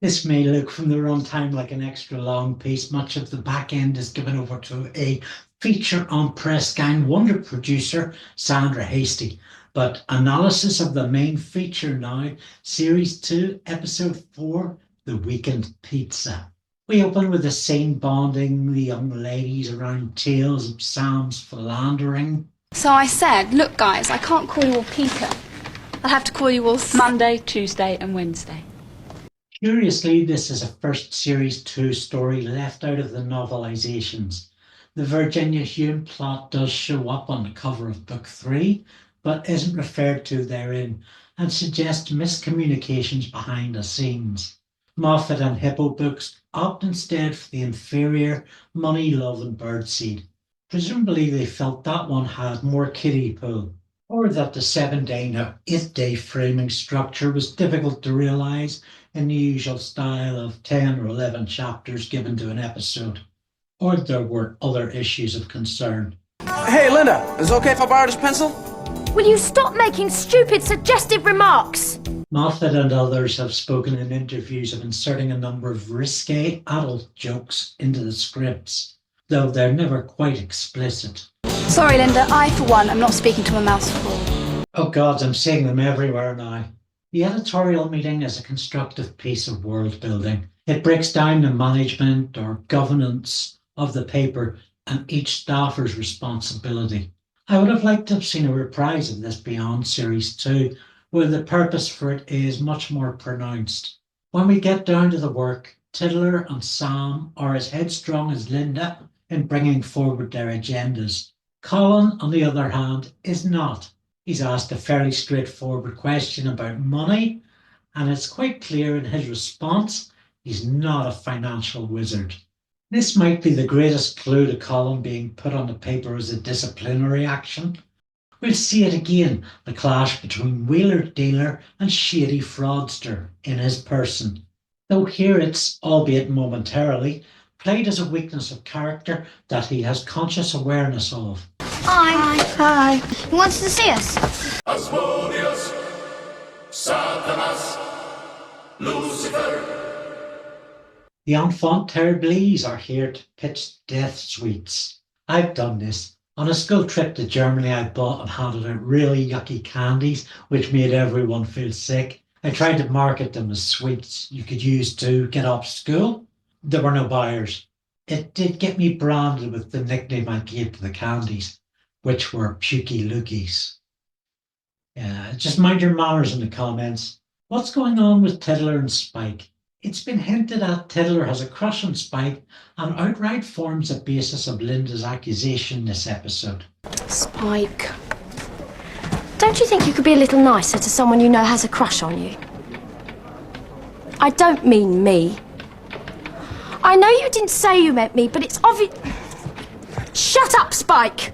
This may look from the runtime like an extra long piece. Much of the back end is given over to a feature on press gang wonder producer, Sandra Hastie. But analysis of the main feature now, Series 2, Episode 4, The Weekend Pizza. We open with a scene bonding the young ladies around tales of Sam's philandering. So I said, look guys, I can't call you all Peter. I'll have to call you all Monday, Tuesday and Wednesday. Curiously, this is a first Series 2 story left out of the novelizations. The Virginia Hume plot does show up on the cover of Book 3, but isn't referred to therein, and suggests miscommunications behind the scenes. Moffat and Hippo books opt instead for the inferior Money, Love and Birdseed. Presumably they felt that one had more kiddie pool, or that the 7-day, now 8-day framing structure was difficult to realise in the usual style of 10 or 11 chapters given to an episode, or there were other issues of concern. Hey, Lynda, is it okay if I borrow this pencil? Will you stop making stupid, suggestive remarks? Moffat and others have spoken in interviews of inserting a number of risque adult jokes into the scripts, though they're never quite explicit. Sorry, Lynda, I, for one, am not speaking to a mouseful. Oh gods, I'm seeing them everywhere now. The editorial meeting is a constructive piece of world building. It breaks down the management or governance of the paper and each staffer's responsibility. I would have liked to have seen a reprise of this beyond Series 2, where the purpose for it is much more pronounced. When we get down to the work, Tiddler and Sam are as headstrong as Lynda in bringing forward their agendas. Colin, on the other hand, is not. He's asked a fairly straightforward question about money, and it's quite clear in his response he's not a financial wizard. This might be the greatest clue to Colin being put on the paper as a disciplinary action. We'll see it again, the clash between wheeler-dealer and shady fraudster in his person. Though here it's, albeit momentarily, played as a weakness of character that he has conscious awareness of. Hi. Hi. Who wants to see us? Asmodeus, Satanas, Lucifer. The enfant terribles are here to pitch death sweets. I've done this. On a school trip to Germany, I bought and handed out really yucky candies, which made everyone feel sick. I tried to market them as sweets you could use to get off school. There were no buyers. It did get me branded with the nickname I gave to the candies, which were Pukey Lookies. Just mind your manners in the comments. What's going on with Tiddler and Spike? It's been hinted at Tiddler has a crush on Spike and outright forms the basis of Lynda's accusation this episode. Spike. Don't you think you could be a little nicer to someone you know has a crush on you? I don't mean me. I know you didn't say you meant me, but it's obvious. Shut up, Spike!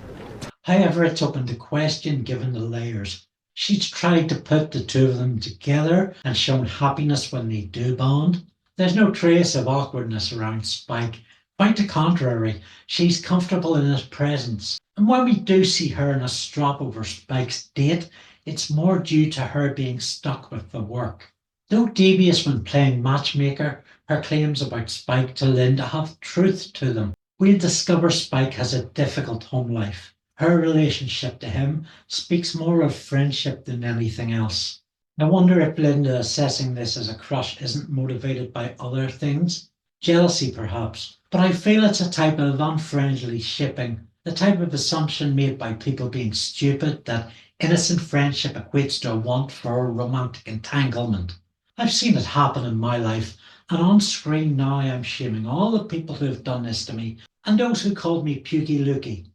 However, it's open to question given the layers. She's tried to put the two of them together and shown happiness when they do bond. There's no trace of awkwardness around Spike. Quite the contrary, she's comfortable in his presence. And when we do see her in a strop over Spike's date, it's more due to her being stuck with the work. Though devious when playing matchmaker, her claims about Spike to Lynda have truth to them. We'll discover Spike has a difficult home life. Her relationship to him speaks more of friendship than anything else. I wonder if Lynda assessing this as a crush isn't motivated by other things. Jealousy, perhaps. But I feel it's a type of unfriendly shipping, the type of assumption made by people being stupid that innocent friendship equates to a want for romantic entanglement. I've seen it happen in my life, and on screen now I'm shaming all the people who have done this to me and those who called me Pukey Lookie.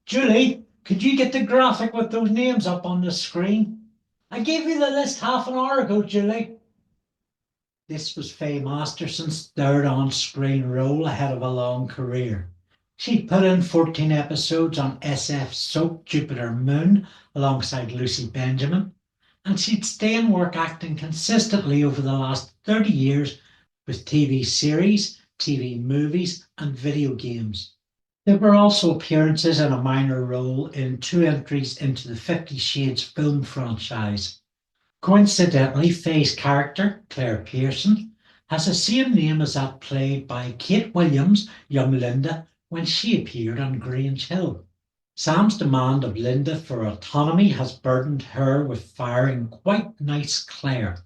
Julie, could you get the graphic with those names up on the screen? I gave you the list half an hour ago, Julie. This was Faye Masterson's third on-screen role ahead of a long career. She'd put in 14 episodes on SF soap Jupiter Moon alongside Lucy Benjamin, and she'd stay in work acting consistently over the last 30 years with TV series, TV movies, and video games. There were also appearances in a minor role in 2 entries into the 50 Shades film franchise. Coincidentally, Faye's character, Claire Pearson, has the same name as that played by Kate Williams, young Lynda, when she appeared on Grange Hill. Sam's demand of Lynda for autonomy has burdened her with firing quite nice Claire.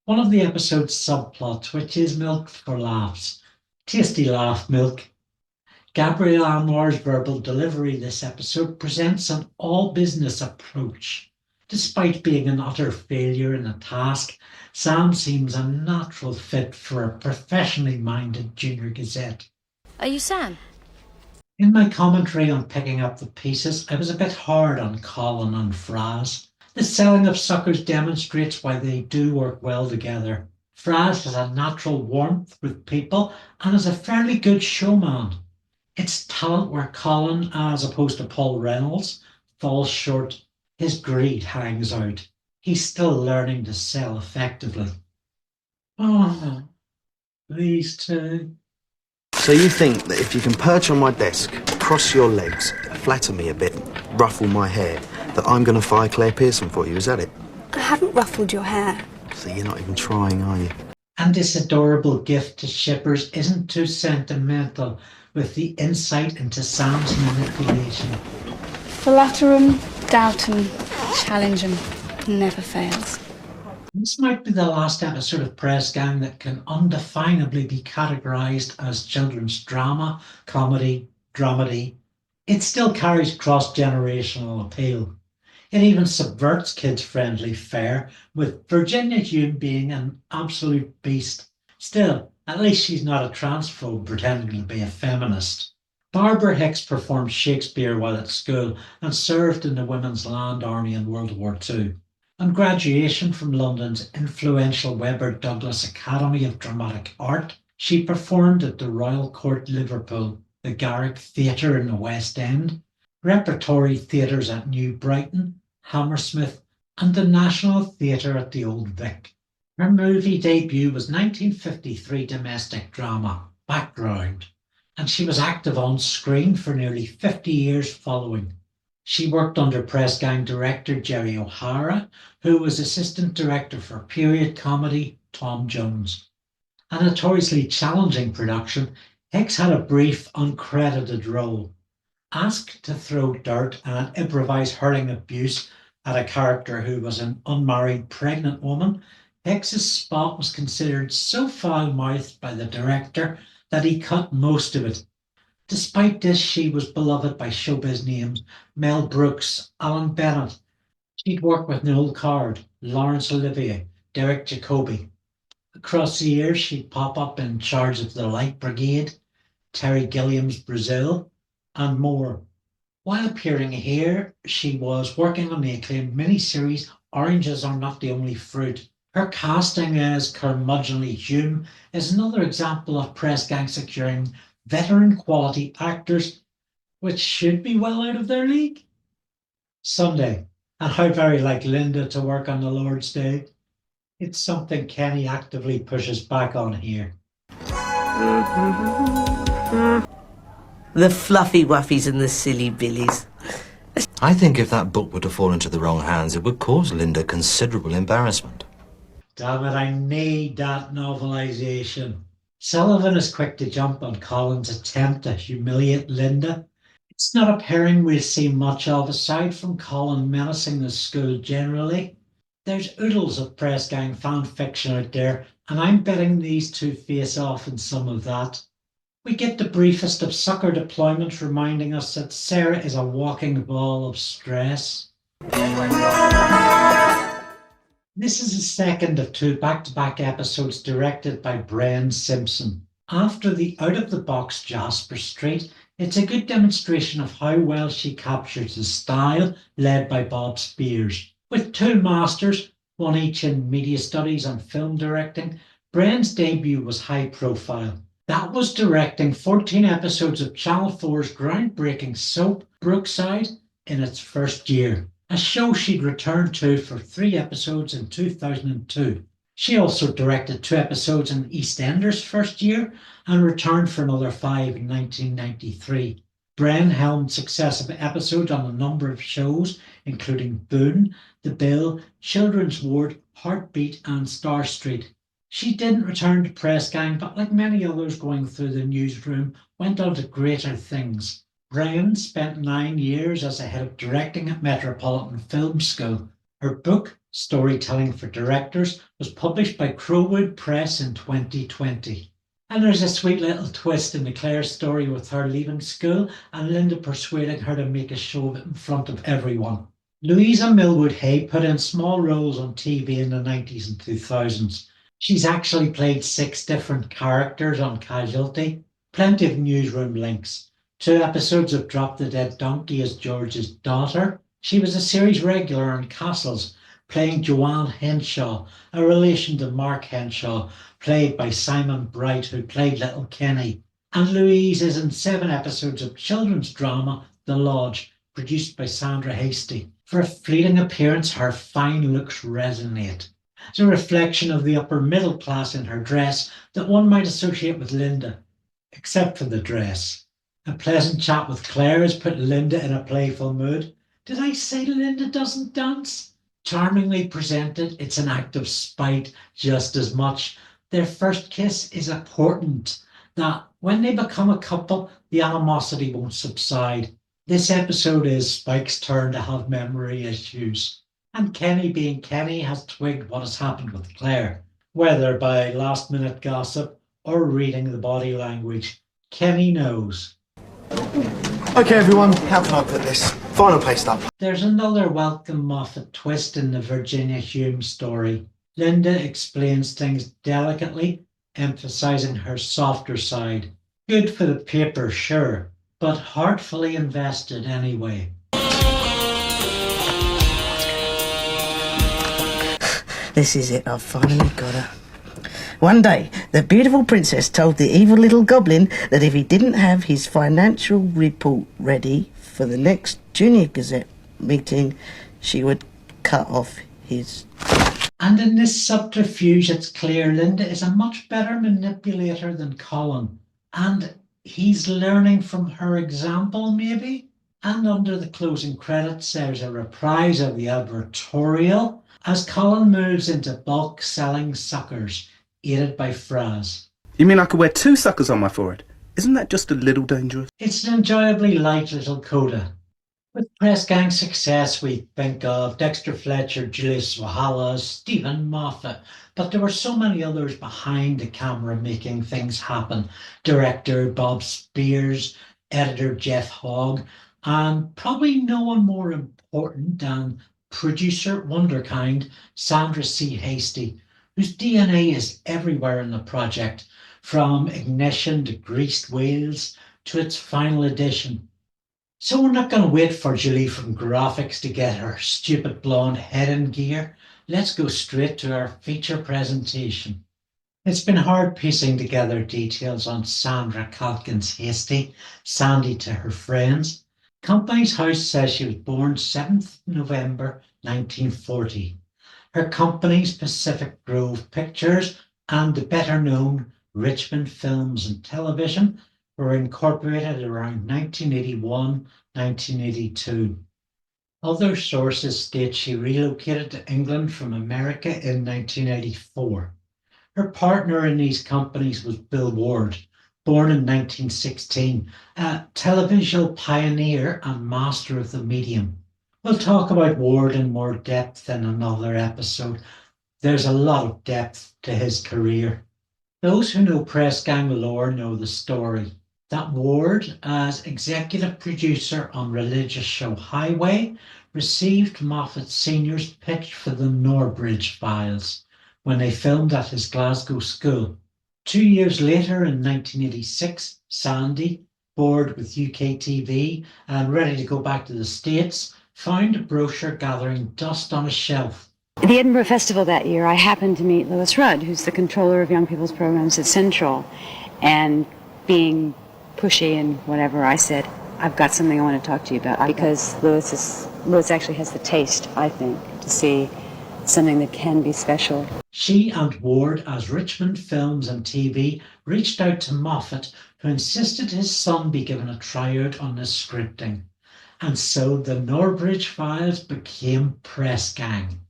One of the episode's subplots, which is milk for laughs. Tasty laugh milk. Gabrielle Anwar's verbal delivery this episode presents an all-business approach. Despite being an utter failure in a task, Sam seems a natural fit for a professionally minded junior gazette. Are you Sam? In my commentary on picking up the pieces, I was a bit hard on Colin and Fraz. The selling of suckers demonstrates why they do work well together. Fraz has a natural warmth with people and is a fairly good showman. It's talent where Colin, as opposed to Paul Reynolds, falls short. His greed hangs out. He's still learning to sell effectively. Oh, these two. So you think that if you can perch on my desk, cross your legs, flatter me a bit, ruffle my hair, that I'm going to fire Claire Pearson for you, is that it? I haven't ruffled your hair. So you're not even trying, are you? And this adorable gift to shippers isn't too sentimental, with the insight into Sam's manipulation. Flatter 'em, doubt 'em, challenge 'em. Never fails. This might be the last episode of Press Gang that can undefinably be categorised as children's drama, comedy, dramedy. It still carries cross-generational appeal. It even subverts kids-friendly fare, with Virginia Hume being an absolute beast. Still, at least she's not a transphobe pretending to be a feminist. Barbara Hicks performed Shakespeare while at school and served in the Women's Land Army in World War II. On graduation from London's influential Webber Douglas Academy of Dramatic Art, she performed at the Royal Court Liverpool, the Garrick Theatre in the West End, repertory theatres at New Brighton, Hammersmith, and the National Theatre at the Old Vic. Her movie debut was 1953 domestic drama, Background, and she was active on screen for nearly 50 years following. She worked under Press Gang director Jerry O'Hara, who was assistant director for period comedy Tom Jones. A notoriously challenging production, Hicks had a brief, uncredited role. Asked to throw dirt and improvise hurling abuse at a character who was an unmarried pregnant woman, Hicks's spot was considered so foul-mouthed by the director that he cut most of it. Despite this, she was beloved by showbiz names Mel Brooks, Alan Bennett. She'd worked with Noel Card, Laurence Olivier, Derek Jacobi. Across the years, she'd pop up in Charge of the Light Brigade, Terry Gilliam's Brazil, and more. While appearing here, she was working on the acclaimed miniseries Oranges Are Not the Only Fruit. Her casting as curmudgeonly Hume is another example of Press Gang securing veteran quality actors, which should be well out of their league. Sunday, and how very like Lynda to work on the Lord's Day. It's something Kenny actively pushes back on here. The fluffy wuffies and the silly billies. I think if that book were to fall into the wrong hands, it would cause Lynda considerable embarrassment. Damn it, I need that novelisation. Sullivan is quick to jump on Colin's attempt to humiliate Lynda. It's not a pairing we'll see much of, aside from Colin menacing the school generally. There's oodles of Press Gang fan fiction out there, and I'm betting these two face off in some of that. We get the briefest of sucker deployments reminding us that Sarah is a walking ball of stress. This is the second of two back-to-back episodes directed by Brian Simpson. After the out-of-the-box Jasper Street, it's a good demonstration of how well she captures the style led by Bob Spears. With two masters, one each in media studies and film directing, Brian's debut was high profile. That was directing 14 episodes of Channel 4's groundbreaking soap, Brookside, in its first year, a show she'd returned to for 3 episodes in 2002. She also directed 2 episodes in EastEnders' first year and returned for another 5 in 1993. Brian helmed successive episodes on a number of shows, including Boone, The Bill, Children's Ward, Heartbeat and Star Street. She didn't return to Press Gang, but like many others going through the newsroom, went on to greater things. Brown spent 9 years as a head of directing at Metropolitan Film School. Her book, Storytelling for Directors, was published by Crowwood Press in 2020. And there's a sweet little twist in the Claire story with her leaving school and Lynda persuading her to make a show of it in front of everyone. Louisa Millwood Hay put in small roles on TV in the 90s and 2000s. She's actually played 6 different characters on Casualty, plenty of newsroom links. 2 episodes of Drop the Dead Donkey as George's daughter. She was a series regular on Castles, playing Joanne Henshaw, a relation to Mark Henshaw, played by Simon Bright, who played Little Kenny. And Louise is in 7 episodes of children's drama The Lodge, produced by Sandra Hastie. For a fleeting appearance, her fine looks resonate. It's a reflection of the upper middle class in her dress that one might associate with Lynda, except for the dress. A pleasant chat with Claire has put Lynda in a playful mood. Did I say Lynda doesn't dance? Charmingly presented, it's an act of spite just as much. Their first kiss is important, that when they become a couple, the animosity won't subside. This episode is Spike's turn to have memory issues. And Kenny, being Kenny, has twigged what has happened with Claire, whether by last-minute gossip or reading the body language. Kenny knows. Okay, everyone, how can I put this? Final paste up. There's another welcome Moffat twist in the Virginia Hume story. Lynda explains things delicately, emphasizing her softer side. Good for the paper, sure, but heartfully invested anyway. This is it, I've finally got her. One day, the beautiful princess told the evil little goblin that if he didn't have his financial report ready for the next Junior Gazette meeting, she would cut off his... And in this subterfuge, it's clear Lynda is a much better manipulator than Colin. And he's learning from her example, maybe? And under the closing credits, there's a reprise of the advertorial as Colin moves into bulk selling suckers, aided by Fraz. You mean I could wear 2 suckers on my forehead? Isn't that just a little dangerous? It's an enjoyably light little coda. With Press Gang success, we think of Dexter Fletcher, Julia Sawalha, Steven Moffat, but there were so many others behind the camera making things happen. Director Bob Spears, editor Jeff Hogg, and probably no one more important than producer wonderkind Sandra C. Hastie, whose DNA is everywhere in the project, from Ignition to Greased Wheels to its final edition. So we're not going to wait for Julie from graphics to get her stupid blonde head in gear. Let's go straight to our feature presentation. It's been hard piecing together details on Sandra Calkins Hastie, Sandy to her friends. Company's House says she was born 7th November 1940. Her companies, Pacific Grove Pictures and the better known Richmond Films and Television, were incorporated around 1981-1982. Other sources state she relocated to England from America in 1984. Her partner in these companies was Bill Ward, born in 1916, a televisual pioneer and master of the medium. We'll talk about Ward in more depth in another episode. There's a lot of depth to his career. Those who know Press Gang lore know the story. That Ward, as executive producer on religious show Highway, received Moffat Sr.'s pitch for the Norbridge Files when they filmed at his Glasgow school. 2 years later, in 1986, Sandy, bored with UK TV and ready to go back to the States, found a brochure gathering dust on a shelf. At the Edinburgh Festival that year, I happened to meet Lewis Rudd, who's the controller of young people's programs at Central. And being pushy and whatever, I said, I've got something I want to talk to you about. Because Lewis actually has the taste, I think, to see something that can be special. She and Ward, as Richmond Films and TV, reached out to Moffat, who insisted his son be given a tryout on the scripting. And so the Norbridge Files became Press Gang.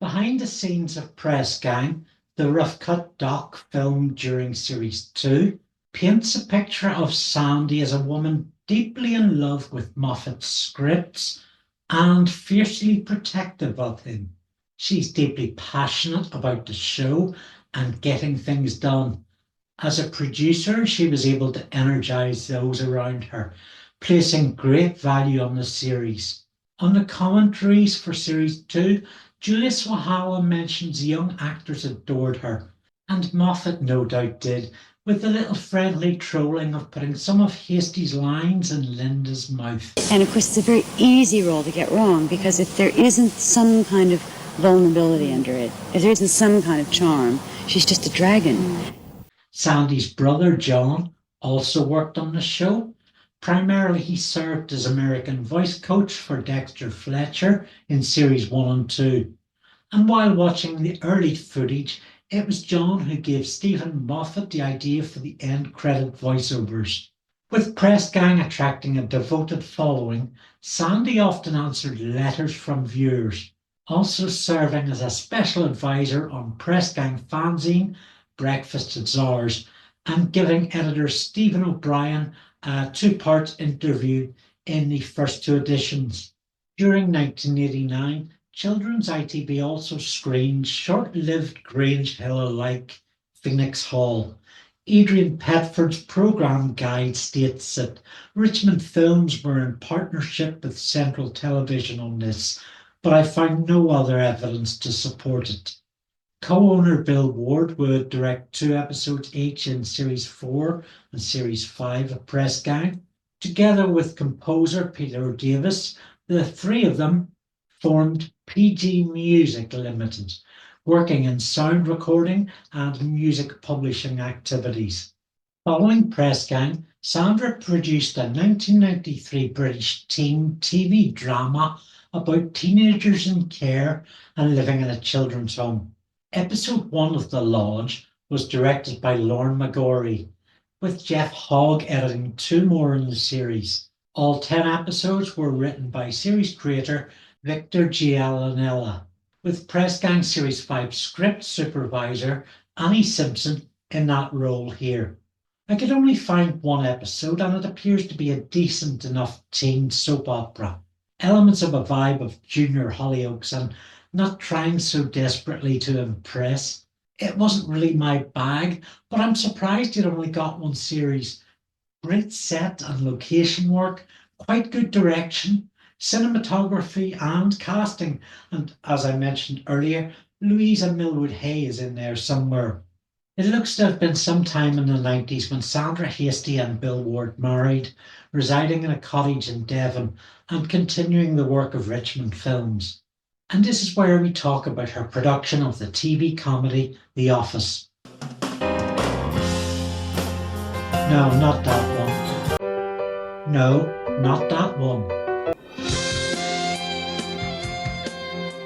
Behind the scenes of Press Gang, The rough cut doc filmed during series 2 paints a picture of Sandy as a woman deeply in love with Moffat's scripts and fiercely protective of him. She's deeply passionate about the show and getting things done. As a producer, she was able to energize those around her, placing great value on the series. On the commentaries for series 2, Julia Sawalha mentions young actors adored her, and Moffat no doubt did, with the little friendly trolling of putting some of Hastie's lines in Lynda's mouth. And of course, it's a very easy role to get wrong, because if there isn't some kind of vulnerability under it, if there isn't some kind of charm, she's just a dragon. Sandy's brother, John, also worked on the show. Primarily, he served as American voice coach for Dexter Fletcher in series 1 and 2. And while watching the early footage, it was John who gave Steven Moffat the idea for the end credit voiceovers. With Press Gang attracting a devoted following, Sandy often answered letters from viewers, also serving as a special advisor on Press Gang fanzine Breakfast at Czars, and giving editor Stephen O'Brien a 2-part interview in the first 2 editions. During 1989, Children's ITV also screened short-lived Grange Hill-alike Phoenix Hall. Adrian Petford's programme guide states that Richmond Films were in partnership with Central Television on this, but I found no other evidence to support it. Co-owner Bill Ward would direct 2 episodes each in Series 4 and Series 5 of Press Gang. Together with composer Peter Davis, the 3 of them formed PG Music Limited, working in sound recording and music publishing activities. Following Press Gang, Sandra produced a 1993 British teen TV drama about teenagers in care and living in a children's home. Episode 1 of The Lodge was directed by Lorne McGorry, with Jeff Hogg editing 2 more in the series. All 10 episodes were written by series creator Victor Gialanella, with Press Gang Series 5 script supervisor Annie Simpson in that role here. I could only find 1 episode, and it appears to be a decent enough teen soap opera. Elements of a vibe of Junior Hollyoaks and not trying so desperately to impress. It wasn't really my bag, but I'm surprised it only got 1 series. Great set and location work, quite good direction, cinematography and casting, and as I mentioned earlier, Louisa Millwood Hay is in there somewhere. It looks to have been sometime in the 90s when Sandra Hastie and Bill Ward married, residing in a cottage in Devon and continuing the work of Richmond Films. And this is where we talk about her production of the TV comedy The Office. No, not that one. No, not that one.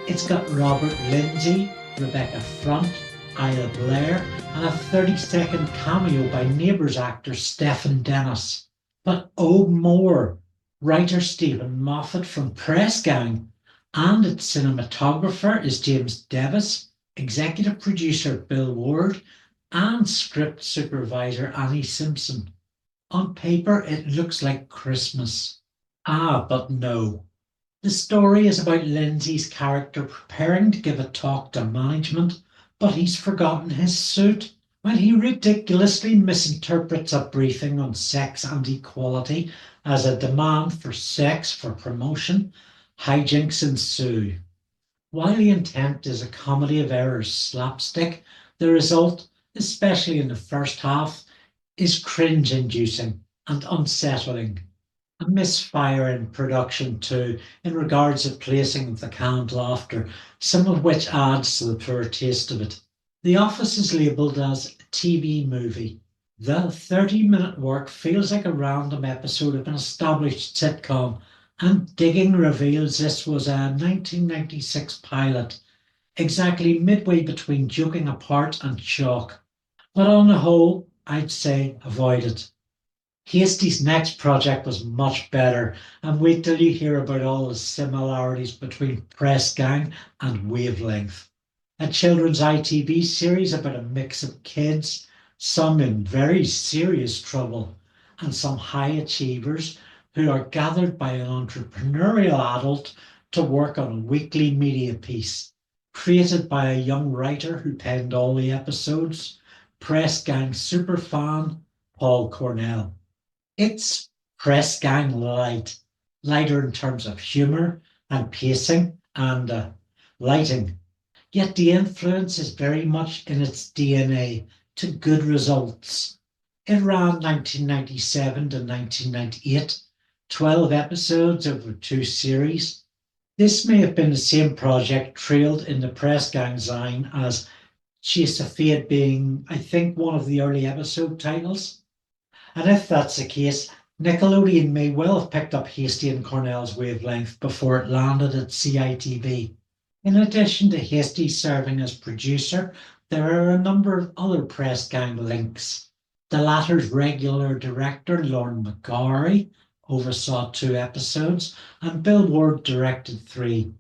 It's got Robert Lindsay, Rebecca Front, Isla Blair, and a 30-second cameo by Neighbours actor Stephen Dennis. But oh more, writer Steven Moffat from Press Gang, and its cinematographer is James Davis, executive producer Bill Ward, and script supervisor Annie Simpson. On paper, it looks like Christmas. But no. The story is about Lindsay's character preparing to give a talk to management, but he's forgotten his suit. When he ridiculously misinterprets a briefing on sex and equality as a demand for sex for promotion, hijinks ensue. While the intent is a comedy of errors slapstick, the result, especially in the first half, is cringe-inducing and unsettling. A misfire in production too, in regards to placing of the canned laughter, some of which adds to the poor taste of it. The Office is labelled as a TV movie. The 30-minute work feels like a random episode of an established sitcom, and digging reveals this was a 1996 pilot, exactly midway between joking apart and shock. But on the whole, I'd say avoid it. Hastie's next project was much better, and wait till you hear about all the similarities between Press Gang and Wavelength. a children's ITV series about a mix of kids, some in very serious trouble, and some high achievers who are gathered by an entrepreneurial adult to work on a weekly media piece, created by a young writer who penned all the episodes, Press Gang superfan Paul Cornell. It's Press Gang light, lighter in terms of humour and pacing and lighting. Yet the influence is very much in its DNA to good results. It ran 1997 to 1998, 12 episodes over 2 series. This may have been the same project trailed in the Press Gang sign as Chase of Fate being, I think, one of the early episode titles. And if that's the case, Nickelodeon may well have picked up Hastie and Cornell's wavelength before it landed at CITV. In addition to Hastie serving as producer, there are a number of other Press Gang links. The latter's regular director, Lauren McGarry, oversaw 2 episodes, and Bill Ward directed 3.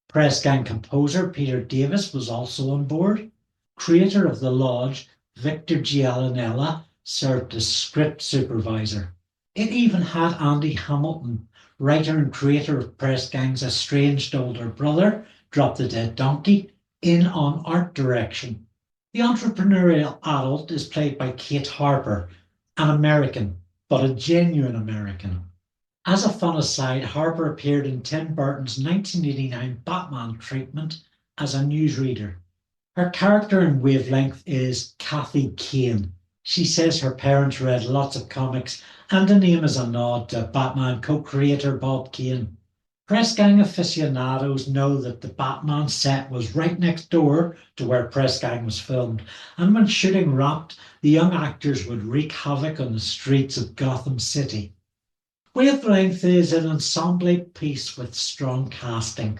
Press Gang composer Peter Davis was also on board. Creator of The Lodge, Victor Gialinella, served as script supervisor. It even had Andy Hamilton, writer and creator of Press Gang's estranged older brother, Drop the Dead Donkey, in on art direction. The entrepreneurial adult is played by Kate Harper, an American, but a genuine American. As a fun aside, Harper appeared in Tim Burton's 1989 Batman treatment as a newsreader. Her character in Wavelength is Kathy Kane. She says her parents read lots of comics, and the name is a nod to Batman co-creator Bob Kane. Press Gang aficionados know that the Batman set was right next door to where Press Gang was filmed, and when shooting wrapped, the young actors would wreak havoc on the streets of Gotham City. Wavelength is an ensemble piece with strong casting.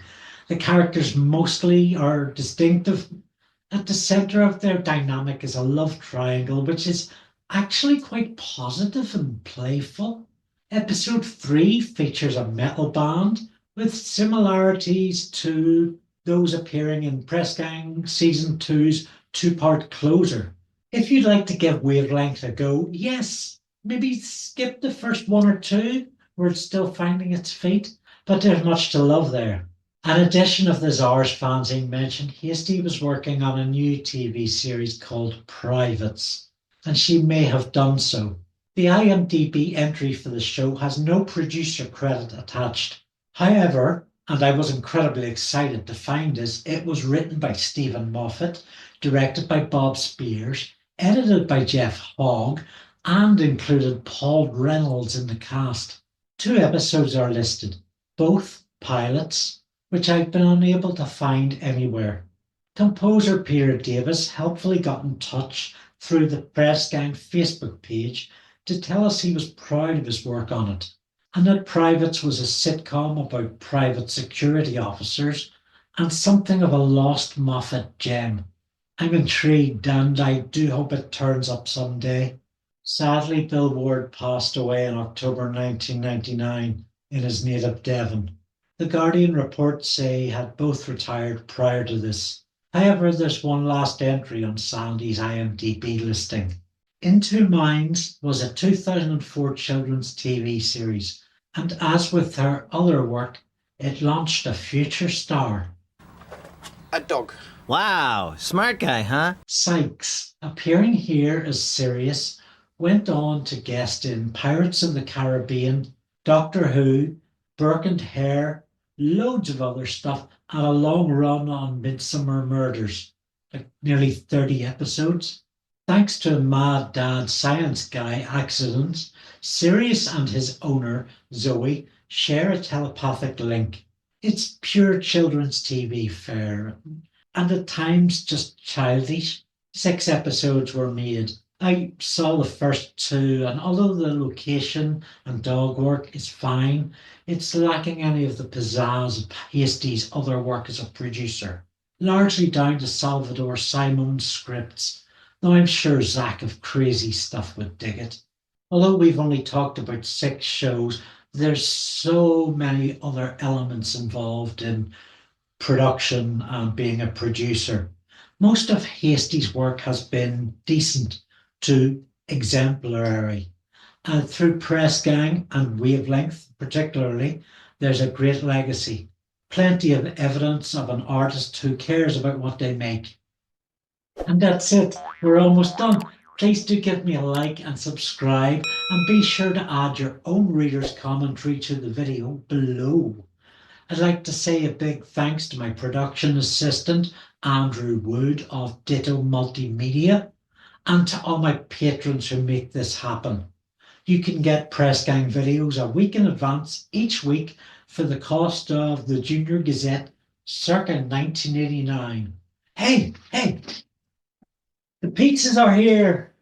The characters mostly are distinctive. At the centre of their dynamic is a love triangle, which is actually quite positive and playful. Episode 3 features a metal band with similarities to those appearing in Press Gang Season 2's 2-part closer. If you'd like to give Wavelength a go, yes, maybe skip the first 1 or 2 where it's still finding its feet, but there's much to love there. An edition of the Czar's fanzine mentioned Hastie was working on a new TV series called Privates, and she may have done so. The IMDb entry for the show has no producer credit attached. However, and I was incredibly excited to find this, it was written by Steven Moffat, directed by Bob Spears, edited by Jeff Hogg, and included Paul Reynolds in the cast. 2 episodes are listed, both pilots, which I've been unable to find anywhere. Composer Peter Davis helpfully got in touch through the Press Gang Facebook page to tell us he was proud of his work on it, and that Privates was a sitcom about private security officers and something of a lost Moffat gem. I'm intrigued, and I do hope it turns up someday. Sadly, Bill Ward passed away in October 1999 in his native Devon. The Guardian reports say he had both retired prior to this. However, there's one last entry on Sandy's IMDb listing. In Two Minds was a 2004 children's TV series, and as with her other work, it launched a future star. A dog. Wow, smart guy, huh? Sykes, appearing here as Sirius, went on to guest in Pirates of the Caribbean, Doctor Who, Burke and Hare, loads of other stuff, and a long run on Midsummer Murders, like nearly 30 episodes. Thanks to a mad dad science guy accidents, Sirius and his owner, Zoe, share a telepathic link. It's pure children's TV fare, and at times just childish. 6 episodes were made. I saw the first 2, and although the location and dog work is fine, it's lacking any of the pizzazz of Hastie's other work as a producer, largely down to Salvador Simon's scripts, though I'm sure Zach of Crazy Stuff would dig it. Although we've only talked about 6 shows, there's so many other elements involved in production and being a producer. Most of Hastie's work has been decent to exemplary, and through Press Gang and Wavelength particularly, there's a great legacy. Plenty of evidence of an artist who cares about what they make. And that's it. We're almost done. Please do give me a like and subscribe, and be sure to add your own reader's commentary to the video below. I'd like to say a big thanks to my production assistant, Andrew Wood of Ditto Multimedia, and to all my patrons who make this happen. You can get Press Gang videos a week in advance each week for the cost of the Junior Gazette circa 1989. Hey, the pizzas are here.